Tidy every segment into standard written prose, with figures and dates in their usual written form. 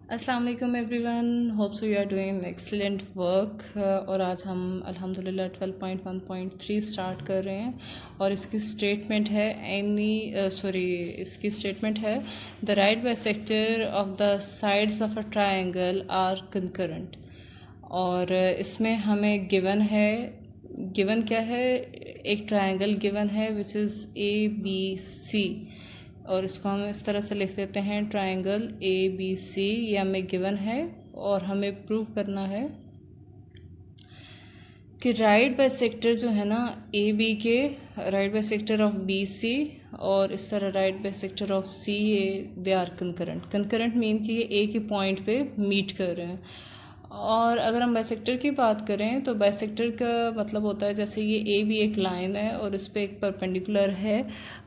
अस्सलाम वालेकुम everyone, hope so you are doing excellent work. और आज हम अल्हम्दुलिल्लाह 12.1.3 स्टार्ट कर रहे हैं और इसकी स्टेटमेंट है इसकी स्टेटमेंट है the right bisector of the sides of a triangle are concurrent. और इसमें हमें गिवन क्या है, एक ट्रायंगल गिवन है विच इज़ ABC। और इसको हम इस तरह से लिख देते हैं ट्रायंगल ABC, ये हमें गिवन है और हमें प्रूव करना है कि राइट बाइसेक्टर जो है ना AB के राइट बाइसेक्टर ऑफ BC और इस तरह right bisector of CA they are concurrent. Concurrent mean कि ये एक ही पॉइंट पे मीट कर रहे हैं। और अगर हम बाइसेक्टर की बात करें तो बाइसेक्टर का मतलब होता है जैसे ये AB एक लाइन है और इस पर एक परपेंडिकुलर है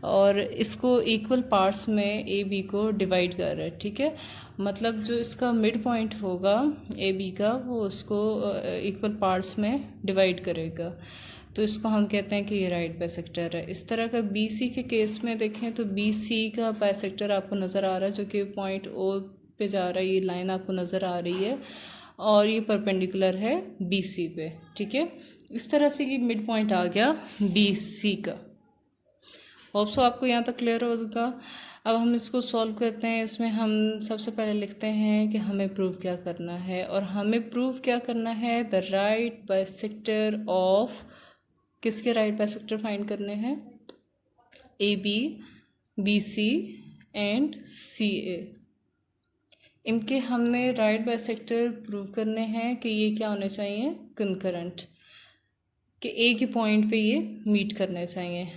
और इसको इक्वल पार्ट्स में AB को डिवाइड कर रहा है। ठीक है, मतलब जो इसका मिड पॉइंट होगा AB का वो उसको इक्वल पार्ट्स में डिवाइड करेगा, तो इसको हम कहते हैं कि ये राइट बाइसेक्टर है। इस तरह का BC के केस में देखें तो BC का बाइसेक्टर आपको नज़र आ रहा है जो कि पॉइंट O पे जा रहा है, ये लाइन आपको नज़र आ रही है और ये परपेंडिकुलर है BC पे। ठीक है, इस तरह से ये मिड पॉइंट आ गया BC का। होप सो आपको यहाँ तक क्लियर होगा। अब हम इसको सॉल्व करते हैं। इसमें हम सबसे पहले लिखते हैं कि हमें प्रूव क्या करना है, और हमें प्रूव क्या करना है द राइट बाइसेक्टर ऑफ, किसके राइट बाइसेक्टर फाइंड करने हैं, AB, BC एंड CA। इनके हमने राइट बाइसेक्टर प्रूव करने हैं कि ये क्या होने चाहिए, कंकरेंट, कि एक ही पॉइंट पे ये मीट करने चाहिए।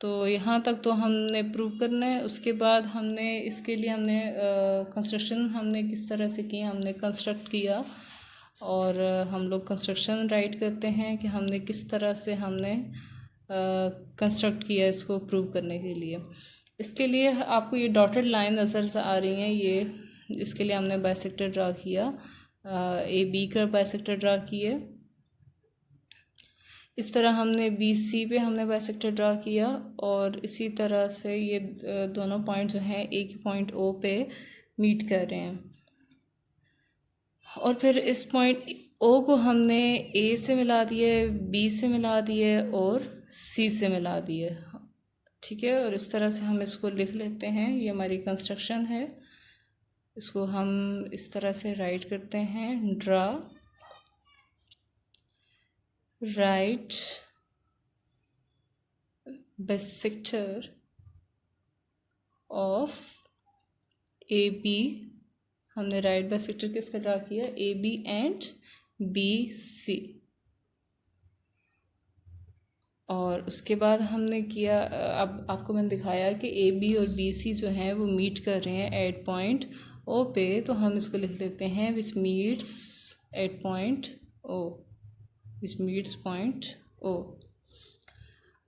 तो यहाँ तक तो हमने प्रूव करना है। उसके बाद हमने इसके लिए हमने कंस्ट्रक्शन हमने किस तरह से की, हमने कंस्ट्रक्ट किया और हम लोग कंस्ट्रक्शन राइट करते हैं कि हमने किस तरह से हमने कंस्ट्रक्ट किया इसको प्रूव करने के लिए। इसके लिए आपको ये डॉटेड लाइन नज़र आ रही हैं, ये इसके लिए हमने बाइसेक्टर ड्रा किया, AB का बाइसेक्टर ड्रा किया। इस तरह हमने BC पे हमने बाइसेक्टर ड्रा किया और इसी तरह से ये दोनों पॉइंट जो हैं एक ही पॉइंट O पे मीट कर रहे हैं। और फिर इस पॉइंट O को हमने A से मिला दिए, B से मिला दिए और C से मिला दिए। ठीक है, और इस तरह से हम इसको लिख लेते हैं, ये हमारी कंस्ट्रक्शन है। इसको हम इस तरह से राइट करते हैं, draw right bisector of AB, हमने राइट बाइसेक्टर किसका ड्रा किया, AB एंड BC। और उसके बाद हमने किया, अब आपको मैंने दिखाया कि AB और BC जो हैं वो मीट कर रहे हैं एट पॉइंट O पे, तो हम इसको लिख लेते हैं which meets at point O, which meets point O।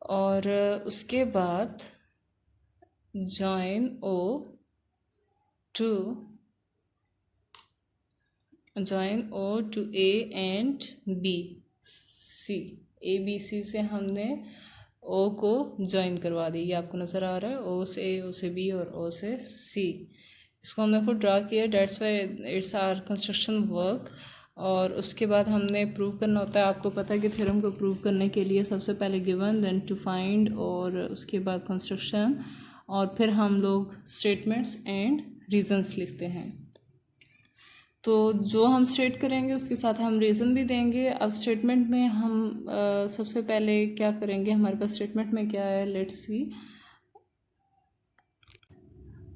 और उसके बाद join O to A and BC, ABC से हमने O को ज्वाइन करवा दी, ये आपको नज़र आ रहा है, O से A, O से B और O से C। इसको हमने खुद ड्रा किया, that's why it's our construction work. और उसके बाद हमने प्रूव करना होता है। आपको पता है कि थ्योरम को प्रूव करने के लिए सबसे पहले गिवन, देन टू फाइंड, और उसके बाद कंस्ट्रक्शन, और फिर हम लोग स्टेटमेंट्स एंड रीजंस लिखते हैं। तो जो हम स्टेट करेंगे उसके साथ हम रीज़न भी देंगे। अब स्टेटमेंट में हम सबसे पहले क्या करेंगे, हमारे पास स्टेटमेंट में क्या है, लेट्स सी।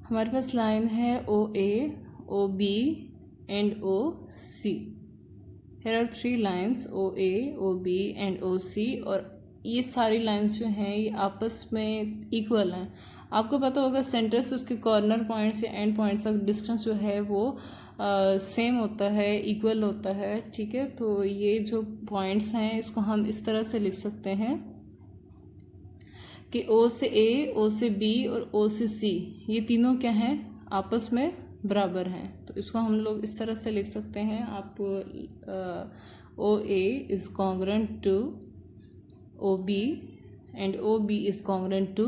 हमारे पास लाइन है OA, OB and OC। here are 3 lines OA, OB and OC, और ये सारी लाइंस जो हैं ये आपस में इक्वल हैं। आपको पता होगा सेंटर से उसके कॉर्नर पॉइंट से एंड पॉइंट तक डिस्टेंस जो है वो सेम होता है, इक्वल होता है। ठीक है, तो ये जो पॉइंट्स हैं इसको हम इस तरह से लिख सकते हैं कि O से A, O से B और O से C ये तीनों क्या हैं, आपस में बराबर हैं। तो इसको हम लोग इस तरह से लिख सकते हैं, आप OA is congruent to OB and OB is congruent to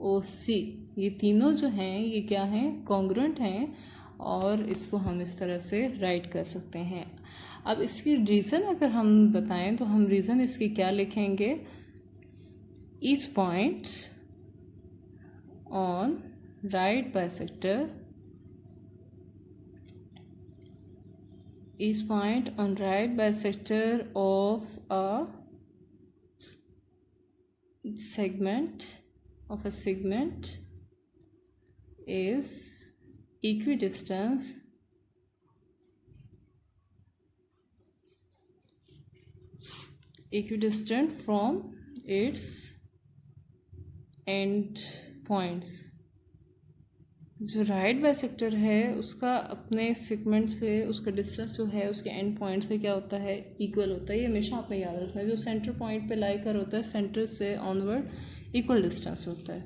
OC। ये तीनों जो हैं ये क्या हैं, कॉन्ग्रुएंट हैं और इसको हम इस तरह से राइट कर सकते हैं। अब इसकी रीज़न अगर हम बताएं तो हम रीज़न इसकी क्या लिखेंगे, each point on right bisector, each point on right bisector of a segment is equidistant from its end points। जो राइट बाइसेक्टर है उसका अपने सेगमेंट से उसका डिस्टेंस जो है उसके एंड पॉइंट से क्या होता है, इक्वल होता है। ये हमेशा आपने याद रखना है। जो सेंटर पॉइंट पे लाई कर होता है सेंटर से ऑनवर्ड इक्वल डिस्टेंस होता है।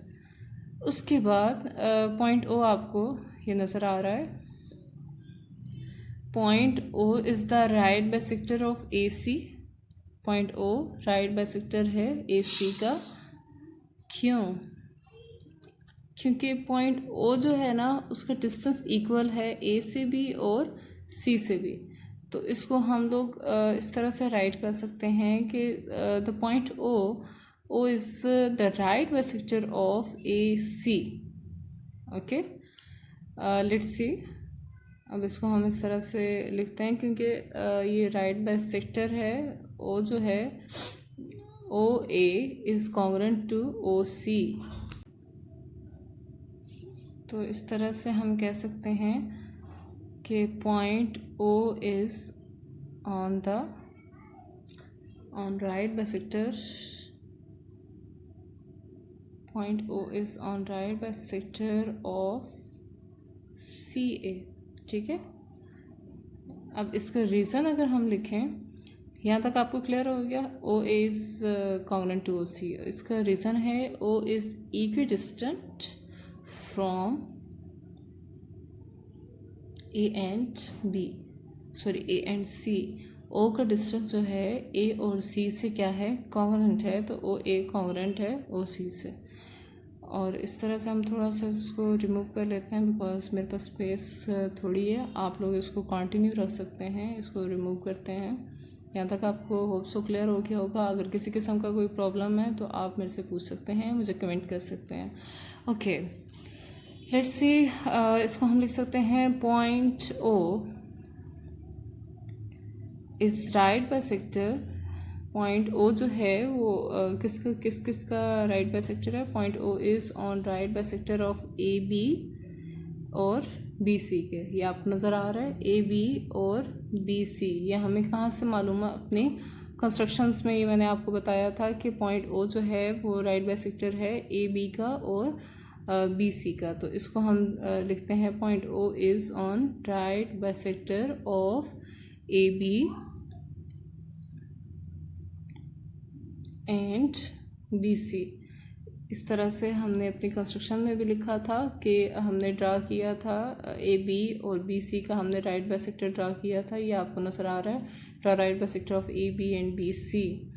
उसके बाद पॉइंट ओ आपको ये नज़र आ रहा है, point O is the right bisector of A C. Point O right bisector है ए सी का। क्यों? क्योंकि पॉइंट ओ जो है ना उसका डिस्टेंस इक्वल है ए से भी और सी से भी। तो इसको हम लोग इस तरह से राइट कर सकते हैं कि the point O is the right bisector of A C. Okay, let's see. अब इसको हम इस तरह से लिखते हैं क्योंकि ये राइट बाइसेक्टर है। ओ जो है O A is congruent to O C. तो इस तरह से हम कह सकते हैं कि point O is on right bisector, point O is on right bisector of C A. ठीक है, अब इसका रीज़न अगर हम लिखें, यहाँ तक आपको क्लियर हो गया, O is congruent to O C. इसका रीज़न है O is equidistant from A and B, sorry A and C। O का डिस्टेंस जो है A और C से क्या है, कॉन्ग्रुएंट है। तो O A कॉन्ग्रुएंट है O C से। और इस तरह से हम थोड़ा सा इसको रिमूव कर लेते हैं बिकॉज मेरे पास स्पेस थोड़ी है। आप लोग इसको कंटिन्यू रख सकते हैं। इसको रिमूव करते हैं। यहाँ तक आपको होप सो क्लियर हो गया होगा। अगर किसी किस्म का कोई प्रॉब्लम है तो आप मेरे से पूछ सकते हैं, मुझे कमेंट कर सकते हैं। Okay, let's see. इसको हम लिख सकते हैं point O is right bisector. Point O जो है वो किसका राइट बाइसेक्टर है? Point O is on right bisector of A B और बी सी के। ये आपको नज़र आ रहा है ए बी और बी सी। ये हमें कहाँ से मालूम है? अपनी कंस्ट्रक्शंस में ये मैंने आपको बताया था कि पॉइंट ओ जो है वो राइट बाइसेक्टर है ए बी का और बी सी का। तो इसको हम लिखते हैं point O is on right bisector of A B and B C. इस तरह से हमने अपनी कंस्ट्रक्शन में भी लिखा था कि हमने ड्रा किया था ए बी और बी सी का, हमने राइट बाइसेक्टर ड्रा किया था। ये आपको नज़र आ रहा है, draw right bisector of A B and B C.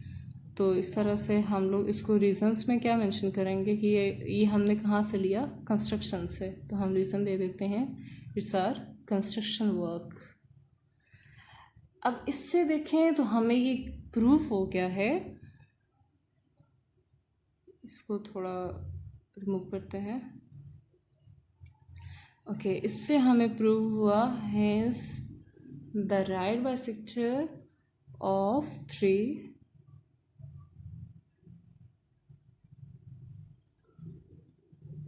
तो इस तरह से हम लोग इसको रीजंस में क्या मेंशन करेंगे कि ये हमने कहाँ से लिया, कंस्ट्रक्शन से। तो हम रीज़न दे देते हैं इट्स आर कंस्ट्रक्शन वर्क। अब इससे देखें तो हमें ये प्रूफ हो गया है। इसको थोड़ा रिमूव करते हैं। ओके, इससे हमें प्रूव हुआ has the right bisector of 3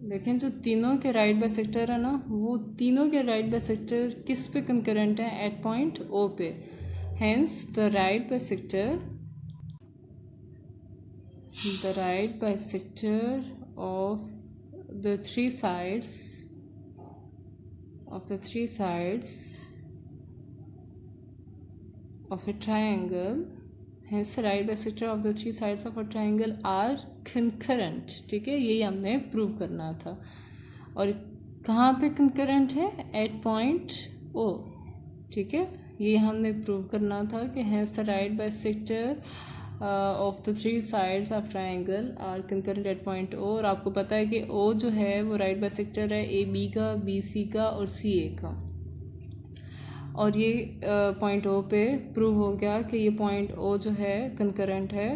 देखें जो तीनों के राइट बाइसेक्टर है ना, वो तीनों के राइट बाइसेक्टर किस पे कंकरेंट हैं? एट पॉइंट ओ पे। Hence the right bisector of the three sides of a triangle, hence the right bisector of the three sides of a triangle are concurrent। ठीक है, यही हमने प्रूव करना था। और कहाँ पे concurrent है? At point O. ठीक है, ये हमने प्रूव करना था कि hence the right bisector of the 3 sides of triangle are concurrent at point O. और आपको पता है कि ओ जो है वो राइट बाइसेक्टर है ए बी का, बी सी का और सी ए का। और ये पॉइंट ओ पे प्रूव हो गया कि ये पॉइंट ओ जो है कंकरेंट है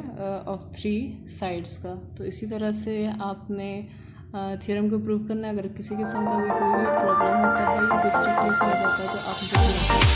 ऑफ 3 साइड्स का। तो इसी तरह से आपने थ्योरम को प्रूव करना है। अगर किसी किस्म का कोई भी प्रॉब्लम होता है या कोई स्ट्रिक्टली समझ आता है तो आप मुझे